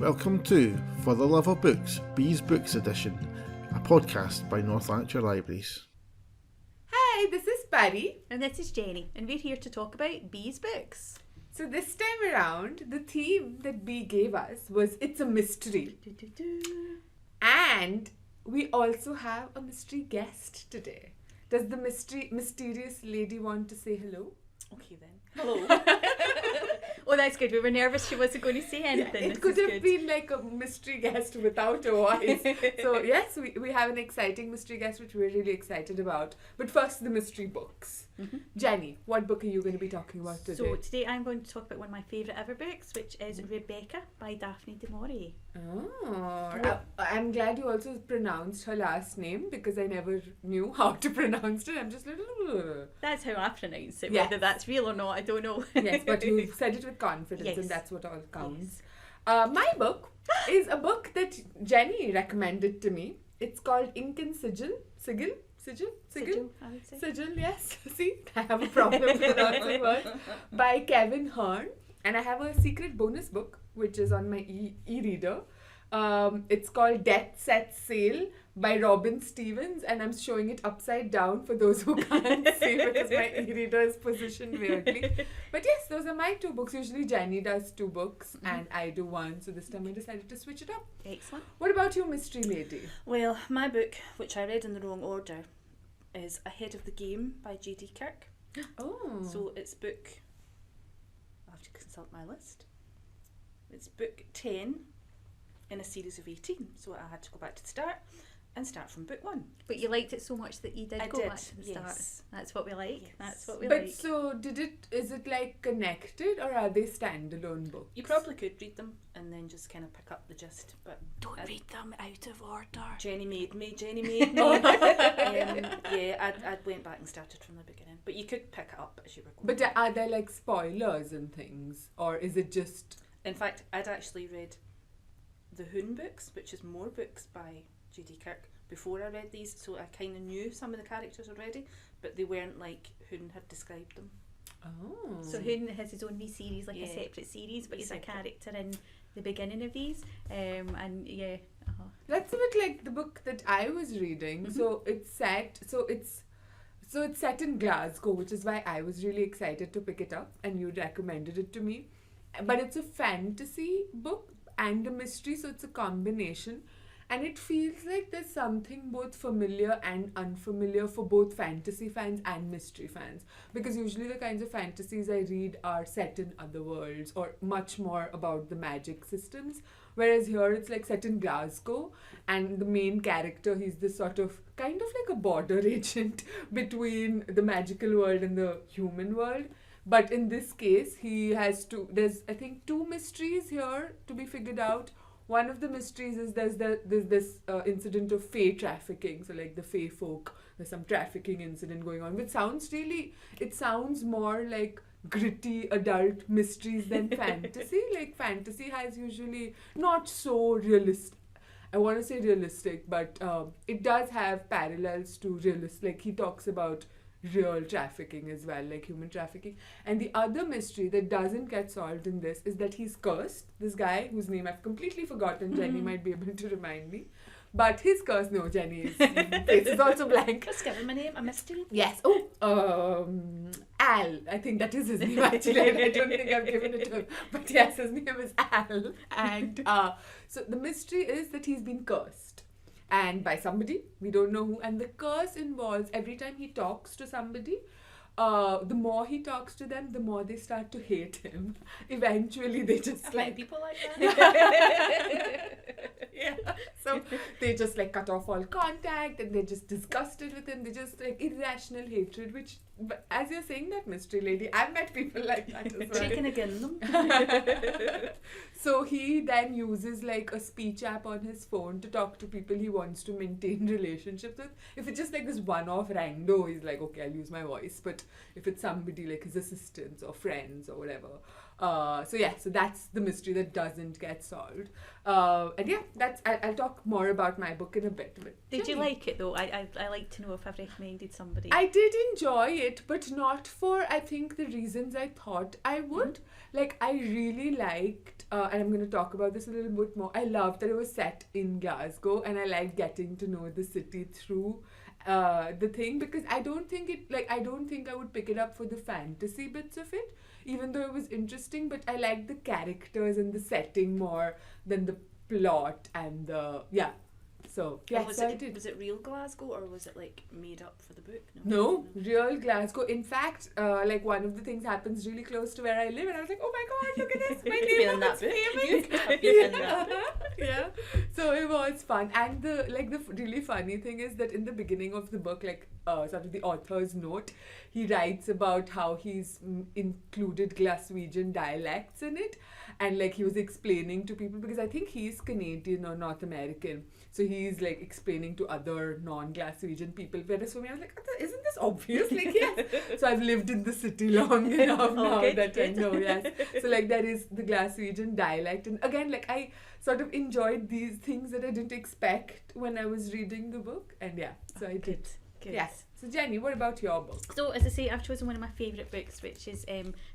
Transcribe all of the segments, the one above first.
Welcome to For the Love of Books, Bees Books Edition, a podcast by North Lanarkshire Libraries. Hi, this is Pari. And this is Jenny, and we're here to talk about Bee's books. So this time around, the theme that Bee gave us was It's a Mystery. And we also have a mystery guest today. Does the mysterious lady want to say hello? Okay then. Hello. Oh, that's good. We were nervous she wasn't going to say anything. Yeah, it could have been like a mystery guest without a voice. So yes, we have an exciting mystery guest which we're really excited about. But first, the mystery books. Mm-hmm. Jenny, what book are you going to be talking about today? So today I'm going to talk about one of my favourite ever books, which is Rebecca by Daphne du Maurier. Oh, I'm glad you also pronounced her last name because I never knew how to pronounce it. I'm just like... That's how I pronounce it. Yes. Whether that's real or not, I don't know. Yes, but you said it with confidence, yes. And that's what all counts. Yes. My book is a book that Jenny recommended to me. It's called Ink and Sigil, I would say. Sigil, yes. See, I have a problem pronouncing words. By Kevin Hearn. And I have a secret bonus book, which is on my e-reader. It's called Death Sets Sail by Robin Stevens, and I'm showing it upside down for those who can't see because my e-reader is positioned weirdly. But yes, those are my two books. Usually Jenny does two books and I do one, so this time I decided to switch it up. Excellent. What about you, Mystery Lady? Well, my book, which I read in the wrong order, is Ahead of the Game by J.D. Kirk. Oh. So it's book... I'll have to consult my list. It's book 10 in a series of 18. So I had to go back to the start and start from book 1. But you liked it so much that you did go back to the start. Yes. That's what we like. Yes. That's what we But like. so is it like connected or are they standalone books? You probably could read them and then just kind of pick up the gist. But Don't read them out of order. Jenny made me. I went back and started from the beginning. But you could pick it up as you were going. But are there like spoilers and things? Or is it just... In fact, I'd actually read the Hoon books, which is more books by J.D. Kirk, before I read these, so I kind of knew some of the characters already, but they weren't like Hoon had described them. Oh. So Hoon has his own wee series, like Yeah. a separate series, but he's a Separate. character in the beginning of these. And yeah. That's a bit like the book that I was reading. Mm-hmm. So it's set in Glasgow, which is why I was really excited to pick it up and you recommended it to me. But it's a fantasy book and a mystery, so it's a combination. And it feels like there's something both familiar and unfamiliar for both fantasy fans and mystery fans. Because usually the kinds of fantasies I read are set in other worlds or much more about the magic systems. Whereas here it's like set in Glasgow and the main character, he's this sort of kind of like a border agent between the magical world and the human world. But in this case, there's I think 2 mysteries here to be figured out. One of the mysteries is there's this incident of fae trafficking. So like the fae folk, there's some trafficking incident going on, which sounds more like gritty adult mysteries than fantasy. Like fantasy has usually not so realistic. I want to say realistic, but it does have parallels to realist. Like he talks about real trafficking as well, like human trafficking. And the other mystery that doesn't get solved in this is that he's cursed. This guy, whose name I've completely forgotten, Jenny might be able to remind me. But his curse, no, Jenny's face is also blank. Just give him a name, a mystery. Yes. Al. I think that is his name actually. I don't think I've given it to him. But yes, his name is Al. And so the mystery is that he's been cursed. And by somebody, we don't know who. And the curse involves every time he talks to somebody, the more he talks to them, the more they start to hate him. Eventually, they just like... people like that. Yeah. So they just like cut off all contact and they're just disgusted with him. They just like irrational hatred, which, but as you're saying that, Mystery Lady, I've met people like that as well. Taken again them. So he then uses like a speech app on his phone to talk to people he wants to maintain relationships with. If it's just like this one-off rando, he's like, okay, I'll use my voice. But if it's somebody like his assistants or friends or whatever, So that's the mystery that doesn't get solved. And yeah, I'll talk more about my book in a bit. But Did you Jenny? like it though? I like to know if I've recommended somebody. I did enjoy it, but not for, I think, the reasons I thought I would. Like, I really liked, and I'm going to talk about this a little bit more, I loved that it was set in Glasgow, and I liked getting to know the city through the thing, because I don't think I would pick it up for the fantasy bits of it, even though it was interesting, but I liked the characters and the setting more than the plot and the, yeah. So, yeah, was so I did. Was it real Glasgow or was it like made up for the book? No, real Glasgow. In fact, like one of the things happens really close to where I live, and I was like, "Oh my God, look at this! My You could be in neighborhood's that book. famous." You could have been in that Yeah. So it was fun, and the really funny thing is that in the beginning of the book, sort of the author's note, he writes about how he's included Glaswegian dialects in it, and like he was explaining to people, because I think he's Canadian or North American. So he's like explaining to other non-Glaswegian people. Whereas for me, I was like, isn't this obvious? Like, yes. So I've lived in the city long enough now that I know, yes. So like there is the Glaswegian dialect. And again, like I sort of enjoyed these things that I didn't expect when I was reading the book. And yeah, so I did. Good. Yes. So Jenny, what about your book? So as I say, I've chosen one of my favourite books, which is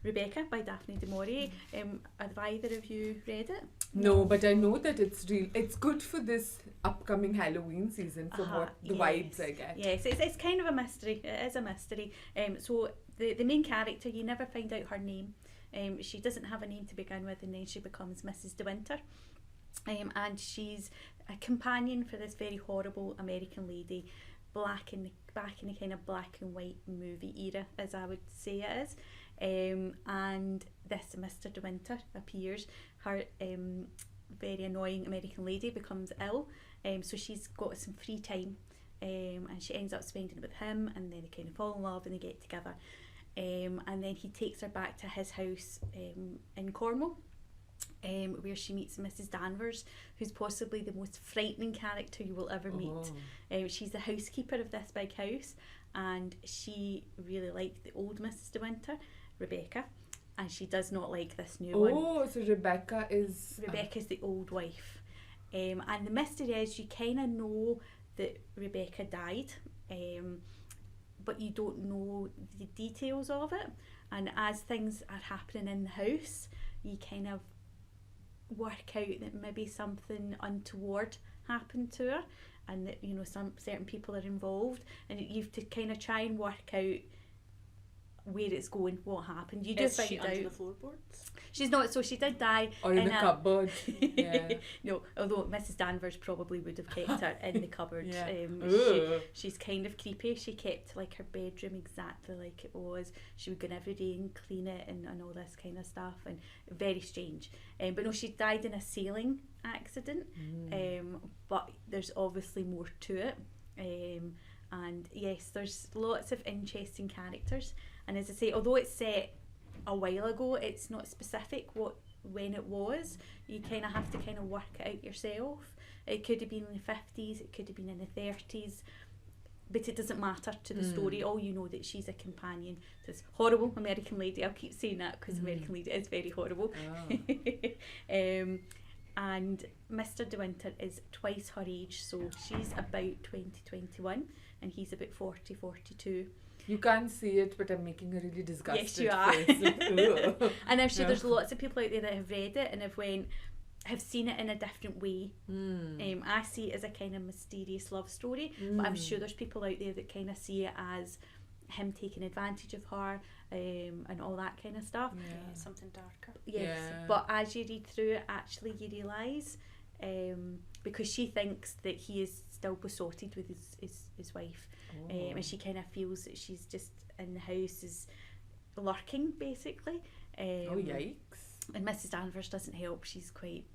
Rebecca by Daphne du Maurier. Have either of you read it? No, but I know that it's good for this upcoming Halloween season from what the vibes I get. Yes, it's kind of a mystery. It is a mystery. So the main character, you never find out her name. She doesn't have a name to begin with, and then she becomes Mrs. De Winter. And she's a companion for this very horrible American lady, back in the kind of black and white movie era, as I would say it is. And this Mr. De Winter appears. Her very annoying American lady becomes ill, so she's got some free time, and she ends up spending it with him, and then they kind of fall in love and they get together. And then he takes her back to his house in Cornwall, where she meets Mrs. Danvers, who's possibly the most frightening character you will ever meet. She's the housekeeper of this big house, and she really liked the old Mrs. De Winter, Rebecca, and she does not like this new one. Oh, so Rebecca's the old wife. And the mystery is you kind of know that Rebecca died, but you don't know the details of it. And as things are happening in the house, you kind of work out that maybe something untoward happened to her, and that some certain people are involved, and you have to kind of try and work out where it's going, what happened. You just Is she find under out. the floorboards? She's not, so she did die or in a cupboard. Yeah. No, although Mrs. Danvers probably would have kept her in the cupboard. Yeah. She's kind of creepy. She kept like her bedroom exactly like it was. She would go in every day and clean it and all this kind of stuff, and very strange. But no, she died in a sailing accident. But there's obviously more to it. And yes, there's lots of interesting characters. And as I say, although it's set a while ago, it's not specific when it was. You kind of have to kind of work it out yourself. It could have been in the 50s, it could have been in the 30s, but it doesn't matter to the story. All you know that she's a companion to this horrible American lady. I'll keep saying that because American lady is very horrible. And Mr. De Winter is twice her age, so she's about 2021 and he's about 40-42. You can't see it, but I'm making a really disgusted Yes, you are. face. And I'm sure there's lots of people out there that have read it and have seen it in a different way. I see it as a kind of mysterious love story, but I'm sure there's people out there that kind of see it as him taking advantage of her, and all that kind of stuff. Yeah, something darker. Yes, but as you read through it, actually you realise, because she thinks that he is still besotted with his wife, and she kind of feels that she's just in the house, is lurking basically. Yikes. And Mrs. Danvers doesn't help, she's quite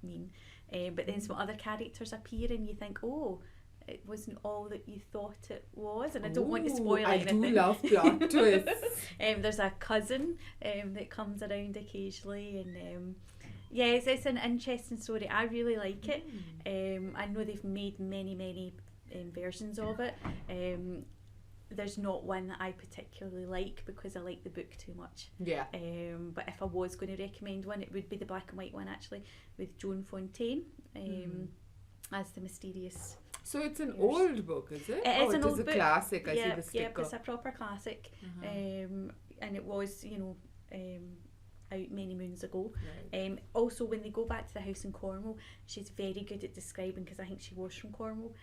mean. But then some other characters appear and you think, oh, it wasn't all that you thought it was. And I don't want to spoil anything. I do love plot twists. There's a cousin that comes around occasionally, and yes, it's an interesting story. I really like it. I know they've made many versions of it. there's not one that I particularly like because I like the book too much. Yeah. But if I was going to recommend one, it would be the black and white one actually, with Joan Fontaine as the mysterious. So it's an Yes. old book, is it? It is an old a book. classic. I see Yeah, the sticker. it's a proper classic. And it was, out many moons ago. Right. Also, when they go back to the house in Cornwall, she's very good at describing, because I think she was from Cornwall,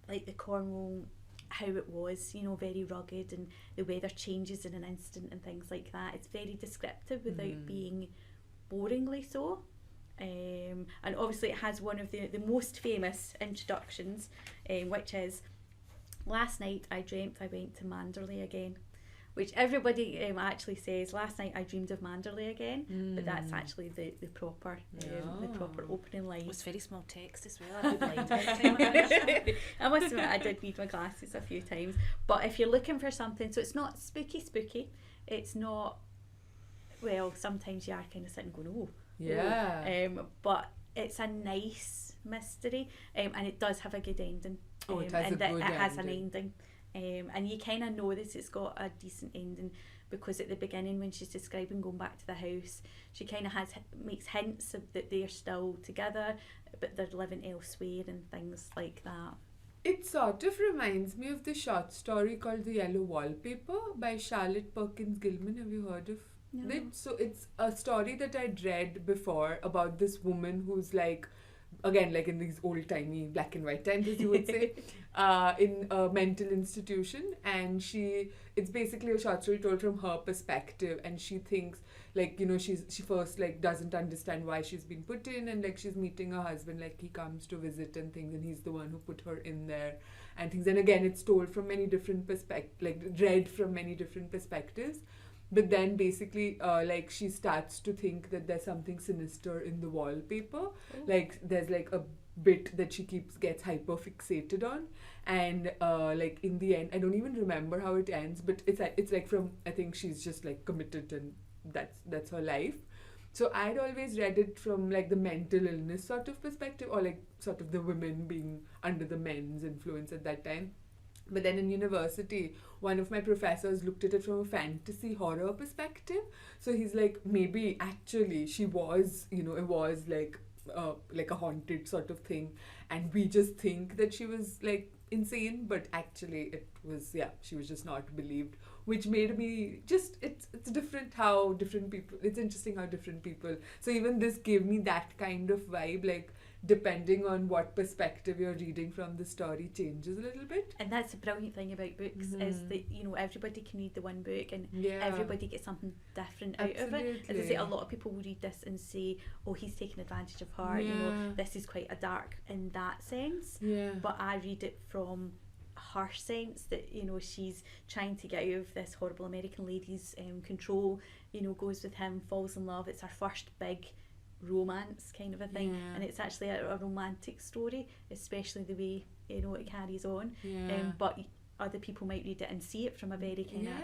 like the Cornwall, how it was, very rugged, and the weather changes in an instant and things like that. It's very descriptive without being boringly so. And obviously it has one of the most famous introductions, which is, last night I dreamt I went to Manderley again. Which everybody actually says, last night I dreamed of Manderley again, but that's actually the proper opening line. It was very small text as well. I would like that. I must admit, I did read my glasses a few times. But if you're looking for something, so it's not spooky, it's not, well, sometimes you are kind of sitting going, oh. Yeah. But it's a nice mystery, and it does have a good ending. Oh, it has and a good it has an ending. ending. And you kind of know that it's got a decent ending, because at the beginning, when she's describing going back to the house, she kind of makes hints of that they're still together, but they're living elsewhere and things like that. It sort of reminds me of the short story called The Yellow Wallpaper by Charlotte Perkins Gilman. Have you heard of it? So it's a story that I'd read before about this woman who's like, again, like in these old-timey black and white times, as you would say, in a mental institution, and it's basically a short story told from her perspective, and she thinks, like, she first, like, doesn't understand why she's been put in, and, like, she's meeting her husband, like, he comes to visit and things, and he's the one who put her in there, and things, and again, it's told from many different read from many different perspectives. But then basically, like, she starts to think that there's something sinister in the wallpaper. Like, there's like a bit that she gets hyper fixated on, and like in the end, I don't even remember how it ends, but it's like from, I think she's just like committed, and that's her life. So I'd always read it from like the mental illness sort of perspective, or like sort of the women being under the men's influence at that time. But then in university, one of my professors looked at it from a fantasy horror perspective. So he's like, maybe actually she was, it was like a haunted sort of thing, and we just think that she was like insane, but actually it was, she was just not believed, which made me just, it's different how different people, it's interesting how different people, so even this gave me that kind of vibe, like, depending on what perspective you're reading from, the story changes a little bit. And that's the brilliant thing about books, is that everybody can read the one book, and everybody gets something different out of it. As I say, a lot of people will read this and say, oh, he's taking advantage of her, this is quite a dark in that sense, but I read it from her sense that she's trying to get out of this horrible American lady's control, goes with him, falls in love. It's her first big romance kind of a thing, and it's actually a romantic story, especially the way it carries on, but other people might read it and see it from a very kind of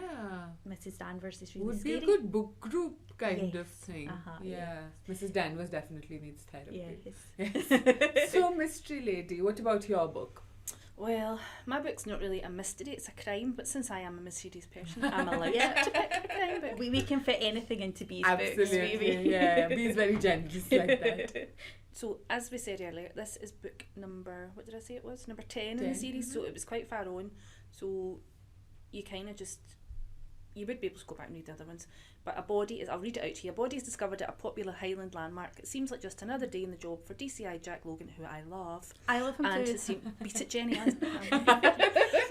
Mrs. Danvers is really would scary. be a good book group kind of thing. Yes. Mrs. Danvers definitely needs therapy. Yes. So, Mystery Lady, what about your book? Well, my book's not really a mystery, it's a crime, but since I am a mysterious person, I'm allowed to pick a crime book. We can fit anything into Bee's Absolutely, books, maybe. yeah. Bee's very generous like that. So, as we said earlier, this is book number, what did I say it was? Number 10 in the series, so it was quite far on. So, you kind of just, you would be able to go back and read the other ones. But I'll read it out to you. A body is discovered at a popular Highland landmark. It seems like just another day in the job for DCI Jack Logan, who I love. I love him and too. Beat it, Jenny.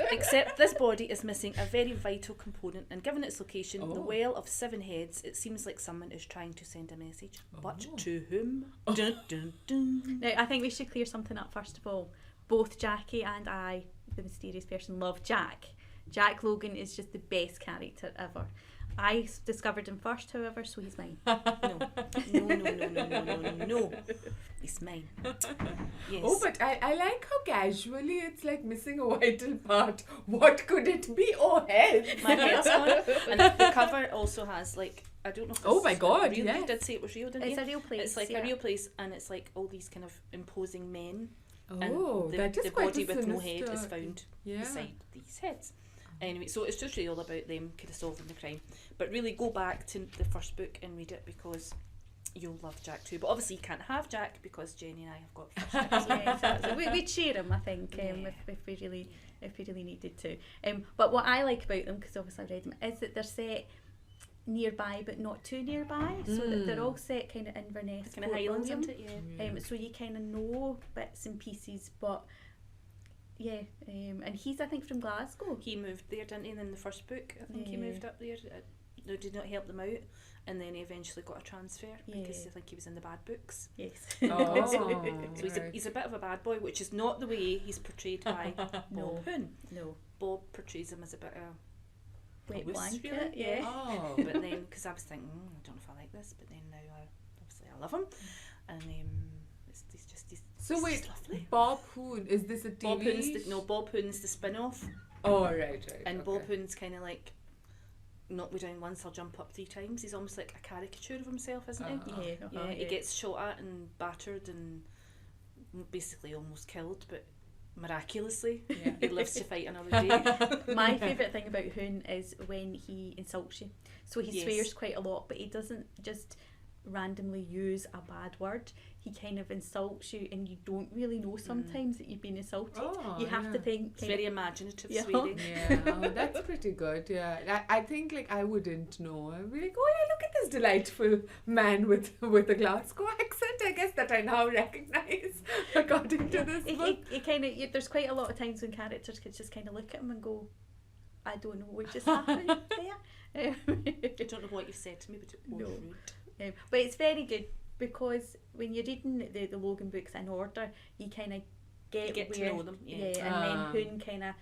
Except this body is missing a very vital component, and given its location, the Well of Seven Heads, it seems like someone is trying to send a message. But to whom? Dun, dun, dun. Now, I think we should clear something up first of all. Both Jackie and I, the mysterious person, love Jack. Jack Logan is just the best character ever. I discovered him first, however, so he's mine. No. He's mine. Yes. Oh, but I like how casually it's like missing a vital part. What could it be? Oh, heads. My head's on. And the cover also has, like, I don't know if this Oh my God, real. yes. You did say it was real, didn't you? It's a real place. It's like a real place, and it's like all these kind of imposing men. Oh, and that is the quite body a with no head is sinister- found beside these heads. Anyway, so it's just really all about them kind of solving the crime. But really go back to the first book and read it because you'll love Jack too. But obviously you can't have Jack because Jenny and I have got first books. Yeah, so we'd share them, I think, if we really needed to. But what I like about them, because obviously I've read them, is that they're set nearby but not too nearby. So that they're all set kind of Inverness, Kind of Port Highlands, William. isn't it? Yeah. So you kind of know bits and pieces, but yeah, and he's, I think, from Glasgow. He moved there, didn't he? In the first book, I think he moved up there. They did not help them out, and then he eventually got a transfer because I think he was in the bad books. Yes. Oh, So he's a bit of a bad boy, which is not the way he's portrayed by Bob Hoon. No. Bob portrays him as a bit of Wet wuss, blanket, really. yeah. Oh. But then, because I was thinking, I don't know if I like this, but then now obviously I love him, and he's So he's wait, just lovely. Bob Hoon, is this a TV? Bob Hoon's the spin-off, Oh, right. and okay. Bob Hoon's kind of like, knock me down once, I'll jump up 3 times. He's almost like a caricature of himself, isn't he? Yeah, He gets shot at and battered and basically almost killed, but miraculously he lives to fight another day. My favourite thing about Hoon is when he insults you. So he Yes. swears quite a lot, but he doesn't just randomly use a bad word. He kind of insults you and you don't really know sometimes that you've been insulted. Oh, You have to think. It's very imaginative, Yeah. swearing. Yeah, oh, that's pretty good. Yeah, I think like I wouldn't know. I'd be like, oh yeah, look at this delightful man with a Glasgow accent. I guess that I now recognise according to this book. It kind of, there's quite a lot of times when characters could just kind of look at him and go, I don't know what just happened there. I don't know what you've said to me, but it was No. rude. But it's very good because when you're reading the Logan books in order, you kind of You get where, to know them. Yeah. and then Hoon kind of,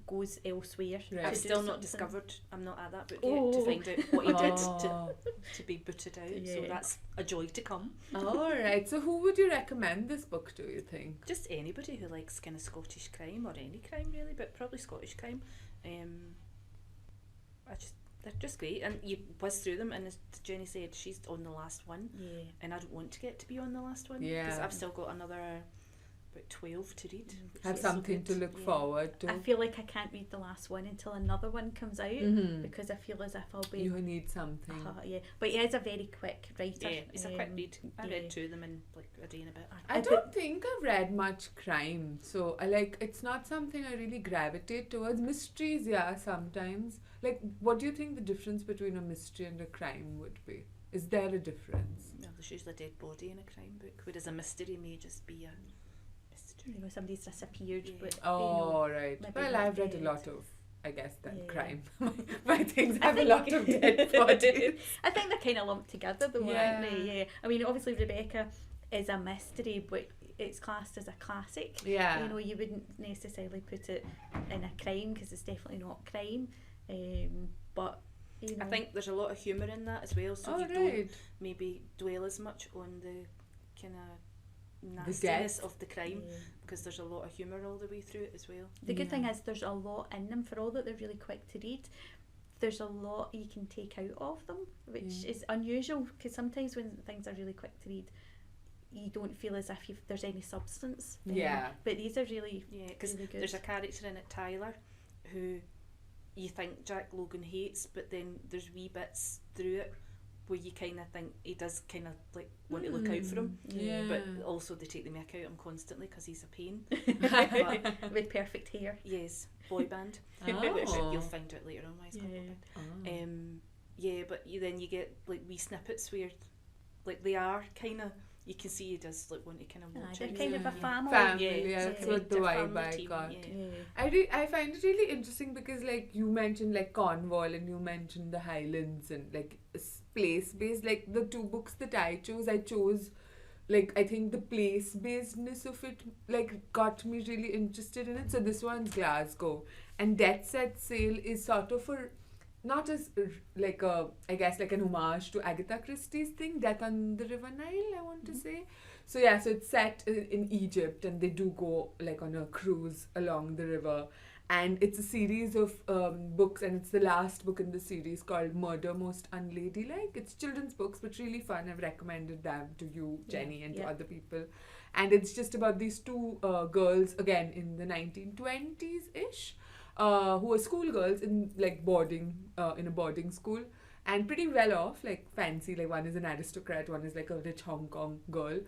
goes elsewhere. Right. I've to do still not something. discovered, I'm not at that book Oh. yet, to find out what he did Oh. to be booted out. So Yeah. that's a joy to come. All right. So who would you recommend this book to? You think? Just anybody who likes kind of Scottish crime, or any crime really, but probably Scottish crime. They're just great, and you whiz through them, and as Jenny said, she's on the last one, Yeah. and I don't want to get to be on the last one, Yeah. because I've still got another about 12 to read. which Have is so something to good. look Yeah. forward to. I feel like I can't read the last one until another one comes out Mhm. because I feel as if I'll be. You need something. Yeah, but he is a very quick writer. Yeah, it's a quick read. I yeah. read 2 of them in like a day and a bit. I don't think I've read much crime, so it's not something I really gravitate towards. Mysteries, yeah, sometimes. Like, what do you think the difference between a mystery and a crime would be? Is there a difference? No, there's usually a dead body in a crime book, whereas a mystery may just be a mystery. Somebody's disappeared, Yeah. but Oh, right. maybe Well, not I've read a dead. lot of, I guess, then Yeah. crime. My things I have a think- lot of dead bodies. I think they're kind of lumped together though, Yeah. aren't they? Yeah. I mean, obviously Rebecca is a mystery, but it's classed as a classic. Yeah. You wouldn't necessarily put it in a crime because it's definitely not crime. But I think there's a lot of humour in that as well, so Oh, you right. don't maybe dwell as much on the kind of nastiness death. of the crime, because there's a lot of humour all the way through it as well. The good thing Yeah. is there's a lot in them. For all that they're really quick to read, there's a lot you can take out of them, which Yeah. is unusual because sometimes when things are really quick to read, you don't feel as if there's any substance. Yeah. But these are really, Yeah, because really good. there's a character in it, Tyler, who you think Jack Logan hates, but then there's wee bits through it where you kind of think he does kind of like want to look out for him, Yeah. but also they take the mick out of him constantly because he's a pain. But with perfect hair. yes, boy band, Oh. which you'll find out later on why he's called boy band. Oh. Yeah, but then you get like wee snippets where like they are kind of, you can see he does like want to kind of watch They're out. kind of a Yeah. family. Family, Yeah, that's yeah. what the They're vibe family I team, got. yeah. I find it really interesting because like you mentioned like Cornwall and you mentioned the Highlands and like place based, like the 2 books that I chose like I think the place basedness of it like got me really interested in it. So this one's Glasgow, and Death Set Sail is sort of a not as like a, I guess like an homage to Agatha Christie's thing, Death on the River Nile, I want to say. So yeah, so it's set in Egypt and they do go like on a cruise along the river, and it's a series of books, and it's the last book in the series called Murder Most Unladylike. It's children's books but really fun. I've recommended them to you, Jenny, and to other people, and it's just about these 2 girls again in the 1920s-ish. who are schoolgirls in like in a boarding school, and pretty well off, like fancy. Like one is an aristocrat, one is like a rich Hong Kong girl.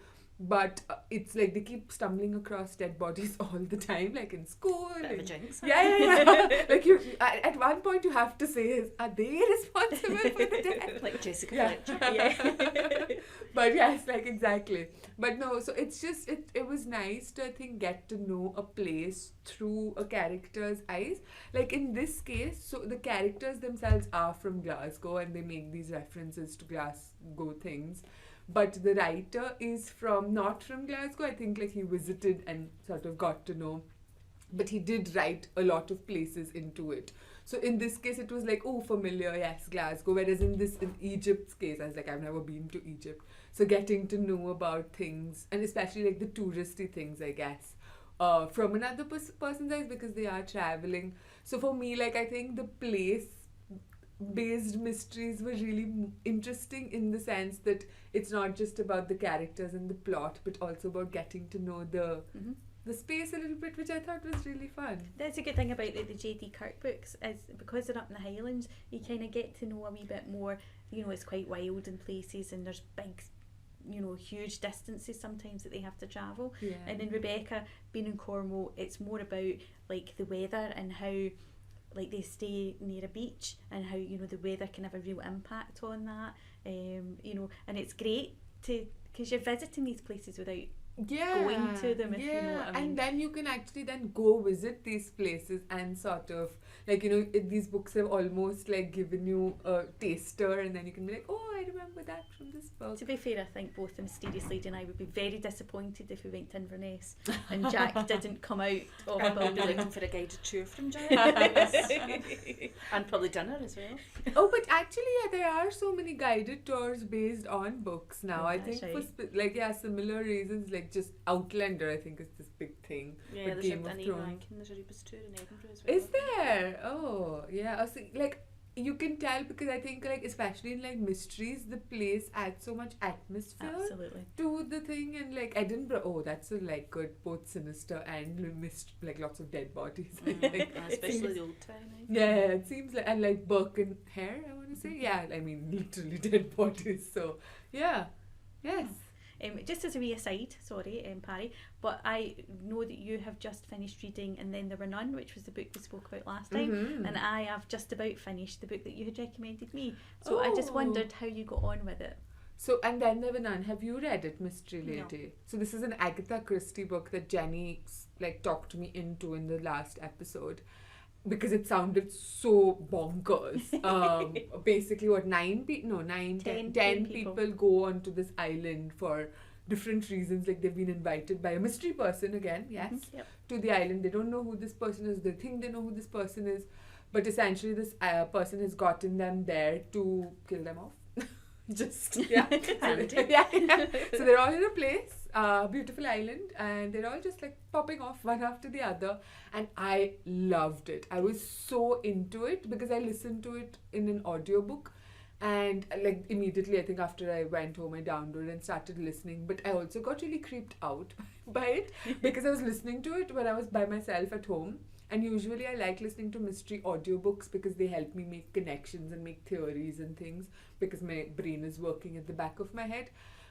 But it's like they keep stumbling across dead bodies all the time, like in school. Bit of a and- jinx. yeah. Like at one point you have to say, are they responsible for the death? Like Jessica Yeah. Fletcher. But yes, like exactly. But no, so it's just it was nice to, I think, get to know a place through a character's eyes. Like in this case, so the characters themselves are from Glasgow and they make these references to Glasgow things. But the writer is not from Glasgow. I think like he visited and sort of got to know. But he did write a lot of places into it. So in this case, it was like, oh, familiar, yes, Glasgow. Whereas in Egypt's case, I was like, I've never been to Egypt. So getting to know about things, and especially like the touristy things, I guess, from another person's eyes, because they are traveling. So for me, like, I think the place-based mysteries were really interesting in the sense that it's not just about the characters and the plot, but also about getting to know the space a little bit, which I thought was really fun. That's a good thing about the J.D. Kirk books, is because they're up in the Highlands, you kind of get to know a wee bit more. You know, it's quite wild in places, and there's big, you know, huge distances sometimes that they have to travel. Yeah. And in Rebecca, being in Cornwall, it's more about like the weather and how like they stay near a beach and how, you know, the weather can have a real impact on that. You know, and it's great because you're visiting these places without going to them, if you know what I mean. And then you can actually then go visit these places and sort of like, you know, these books have almost like given you a taster, and then you can be like, oh, I remember that from this book. To be fair, I think both the Mysterious Lady and I would be very disappointed if we went to Inverness and Jack didn't come out of a I'll be building. looking for a guided tour from Jack. And probably dinner as well. Oh, but actually, yeah, there are so many guided tours based on books now. Yeah, I that's think right. for similar reasons, like just Outlander, I think is this big thing. Yeah, with there's Game of an Thrones. Rankin, there's a Rebus tour in Edinburgh as well. Is there? Oh, yeah. I was like, you can tell because I think like especially in like mysteries, the place adds so much atmosphere Absolutely. to the thing, and like Edinburgh. Oh, that's a like good, both sinister and like lots of dead bodies. Like, Especially the old town. Eh? yeah, it seems like, and like Birkenhair, I want to say. Yeah, I mean literally dead bodies. So yeah, yes. Just as a wee aside, sorry, Pari, but I know that you have just finished reading And Then There Were None, which was the book we spoke about last time, Mhm. and I have just about finished the book that you had recommended me. So I just wondered how you got on with it. So, And Then There Were None. Have you read it, Mystery No. Lady? So this is an Agatha Christie book that Jenny like talked me into in the last episode because it sounded so bonkers. Basically, what 10 people people go onto this island for different reasons. Like they've been invited by a mystery person again, yes, Yep. to the island. They don't know who this person is. They think they know who this person is, but essentially this person has gotten them there to kill them off. Just yeah. yeah. So they're all in a place, beautiful island, and they're all just like popping off one after the other, and I loved it. I was so into it because I listened to it in an audiobook, and like immediately I think after I went home I downloaded and started listening, but I also got really creeped out by it because I was listening to it when I was by myself at home. And usually I like listening to mystery audiobooks because they help me make connections and make theories and things because my brain is working at the back of my head.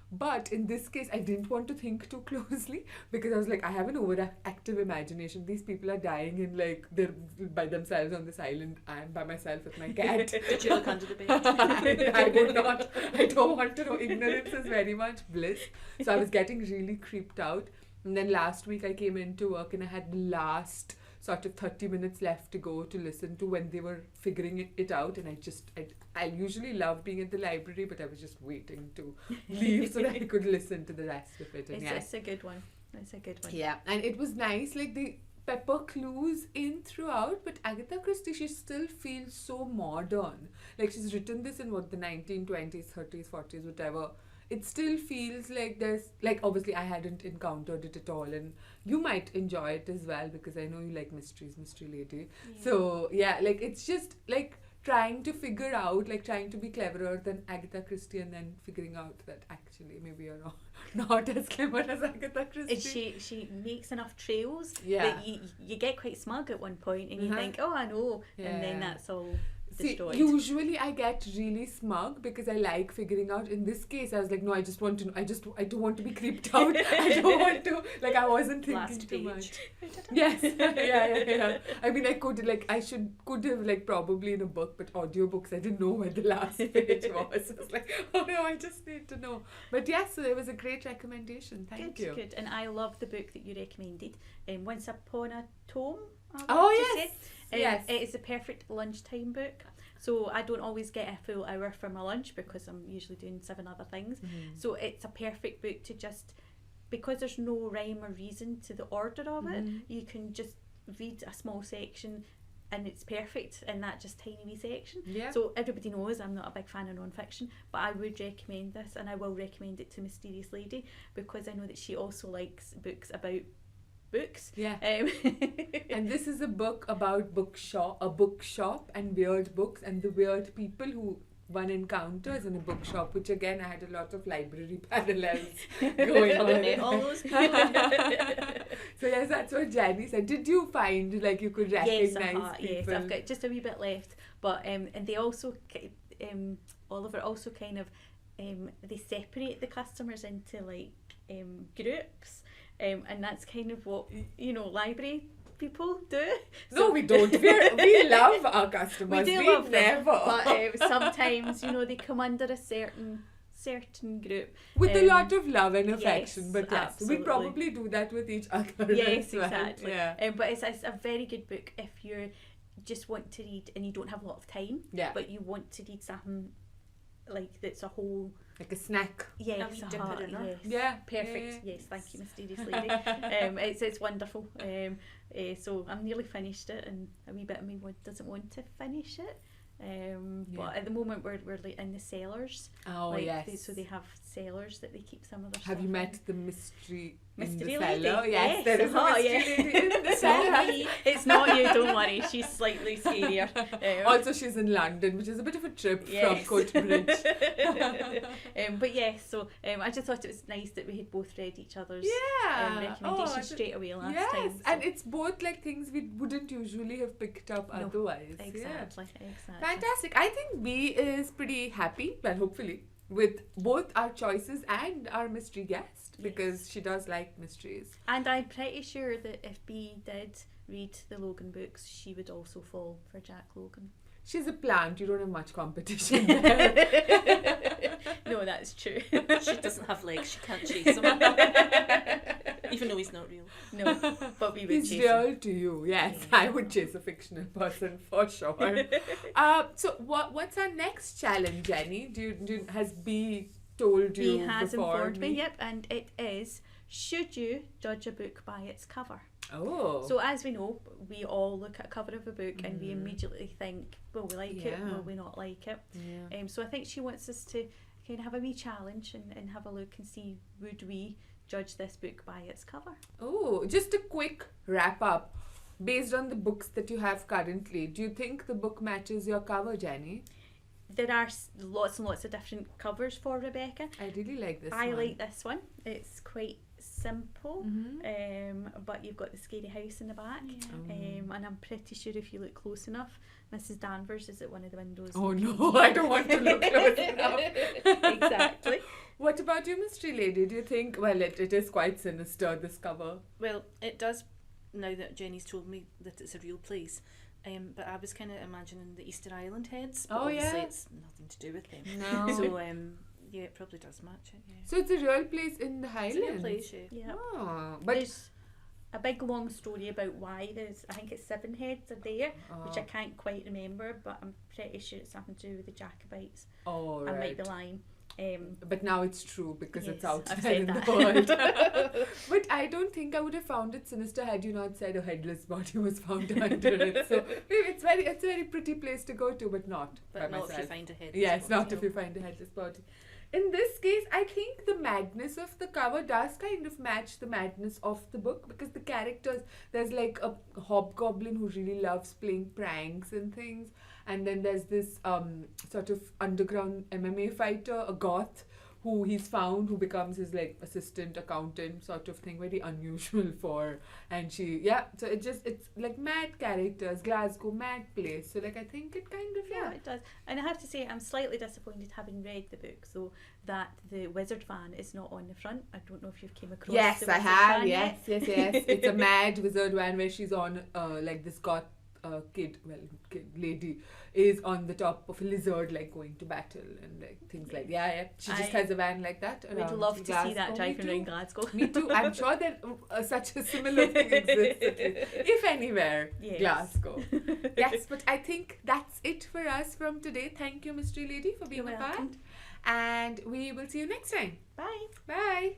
But in this case, I didn't want to think too closely because I was like, I have an overactive imagination. These people are dying in like, they're by themselves on this island. I'm by myself with my cat. Did you look under the bed? I did not. I don't want to know. Ignorance is very much bliss. So I was getting really creeped out. And then last week I came into work and I had the last sort of 30 minutes left to go to listen to when they were figuring it out, and I usually love being at the library, but I was just waiting to leave so that I could listen to the rest of it. And It's a good one. It's a good one. yeah, and it was nice, like they pepper clues in throughout, but Agatha Christie, she still feels so modern. Like she's written this in what, the 1920s, 30s, 40s, whatever. It still feels like there's, like obviously I hadn't encountered it at all, and you might enjoy it as well because I know you like mysteries, Mystery Lady. Yeah. So yeah, like it's just like trying to figure out, like trying to be cleverer than Agatha Christie and then figuring out that actually maybe you're not as clever as Agatha Christie. And she makes enough trails Yeah. that you get quite smug at one point and you think, oh, I know, and then that's all See, destroyed. usually I get really smug because I like figuring out. In this case, I was like, no, I just want to know. I don't want to be creeped out. I don't want to, like, I wasn't thinking Last too page. much. Yes. yeah. I mean, could have, like, probably in a book, but audiobooks, I didn't know where the last page was. I was like, oh no, I just need to know. But yes, so it was a great recommendation. Thank you. Good. And I love the book that you recommended, Once Upon a Tome. Oh, yes. Yes. It is a perfect lunchtime book. So I don't always get a full hour for my lunch because I'm usually doing 7 other things. So it's a perfect book to just, because there's no rhyme or reason to the order of it, you can just read a small section and it's perfect in that just tiny wee section. Yeah. So everybody knows I'm not a big fan of non-fiction, but I would recommend this, and I will recommend it to Mysterious Lady because I know that she also likes books about books. Yeah. And this is a book about a bookshop and weird books and the weird people who one encounters in a bookshop, which again I had a lot of library parallels going on. All those people. So yes, that's what Jenny said. Did you find like you could recognize people? Yes, I've got just a wee bit left, but and they also Oliver also kind of they separate the customers into like groups. And that's kind of what, library people do. No, we don't. We love our customers. We do We love them, never. but sometimes, they come under a certain group. With a lot of love and affection, yes, but yes, absolutely. we probably do that with each other. Yes, as well. exactly. Yeah. But it's a very good book if you just want to read and you don't have a lot of time, Yeah. but you want to read something like that's a whole... Like a snack. Yes, wee dipper in her. yes. Yeah. Perfect. Yeah. Yes, thank you, Mysterious Lady. It's wonderful. So I'm nearly finished it, and a wee bit of me doesn't want to finish it. But at the moment we're like in the cellars. Oh, yes. So they have cellars that they keep some of their Have stuff you in. met the mystery Mystery in the lady? cellar? Yes, There is a mystery lady in the It's not cellar. me. It's not you, don't worry. She's slightly scarier. Also, she's in London, which is a bit of a trip Yes. from Coatbridge. But yes, so I just thought it was nice that we had both read each other's Yeah. recommendations straight away last yes. time. So. And it's both like things we wouldn't usually have picked up No, otherwise. Exactly. Yeah. Fantastic. I think B is pretty happy, well, hopefully, with both our choices and our mystery guest because she does like mysteries. And I'm pretty sure that if B did read the Logan books, she would also fall for Jack Logan. She's a plant, you don't have much competition there. No, that's true. She doesn't have legs, she can't chase him. Even though he's not real. No, but we would He's chase real him. to you, yes. I would chase a fictional person for sure. So what's our next challenge, Jenny? Has B told you B has before informed me, yep, and it is, should you judge a book by its cover? Oh. So as we know, we all look at a cover of a book and we immediately think, will we like it, Yeah. will we not like it? Yeah. So I think she wants us to kind of have a wee challenge and have a look and see, would we judge this book by its cover? Oh, just a quick wrap up. Based on the books that you have currently, do you think the book matches your cover, Jenny? There are lots and lots of different covers for Rebecca. I really like this I one. like this one. It's quite simple, Mm-hmm. but you've got the scary house in the back, and I'm pretty sure if you look close enough, Mrs. Danvers is at one of the windows. Oh no, I don't want to look close enough. Exactly. What about you, Mystery Lady? Do you think, well, it is quite sinister, this cover. Well, it does, now that Jenny's told me that it's a real place. But I was kind of imagining the Easter Island heads, but Oh, obviously yeah. it's nothing to do with them. No. So, yeah, it probably does match it, yeah. So it's a real place in the Highlands? It's a real place, yeah. Yeah. Oh, but There's a big long story about why I think it's 7 heads are there, which I can't quite remember, but I'm pretty sure it's something to do with the Jacobites. oh, I might right. be lying. But now it's true because it's Yes, out I've there said in that. the world. But I don't think I would have found it sinister had you not said a headless body was found under it. So it's a very pretty place to go to, but not But by not myself. if you find a head. Yeah, it's not if you find a headless body. In this case, I think the madness of the cover does kind of match the madness of the book, because the characters, there's like a hobgoblin who really loves playing pranks and things, and then there's this sort of underground MMA fighter, a goth, who he's found, who becomes his like assistant accountant sort of thing, very unusual for, and so it's like mad characters, Glasgow, mad place, so like I think it kind of Yeah, it does. And I have to say, I'm slightly disappointed, having read the book, so that the wizard van is not on the front. I don't know if you've came across Yes, the I wizard have. van Yes. yet. It's a mad wizard van where she's on like this goth lady is on the top of a lizard, like going to battle and like things like she just has a van like that. We'd love to see that driving around Glasgow. Me too. I'm sure that such a similar thing exists, if anywhere, Yes. Glasgow. Yes, but I think that's it for us from today. Thank you, Mystery Lady, for being You're a part. welcome. And we will see you next time. Bye. Bye.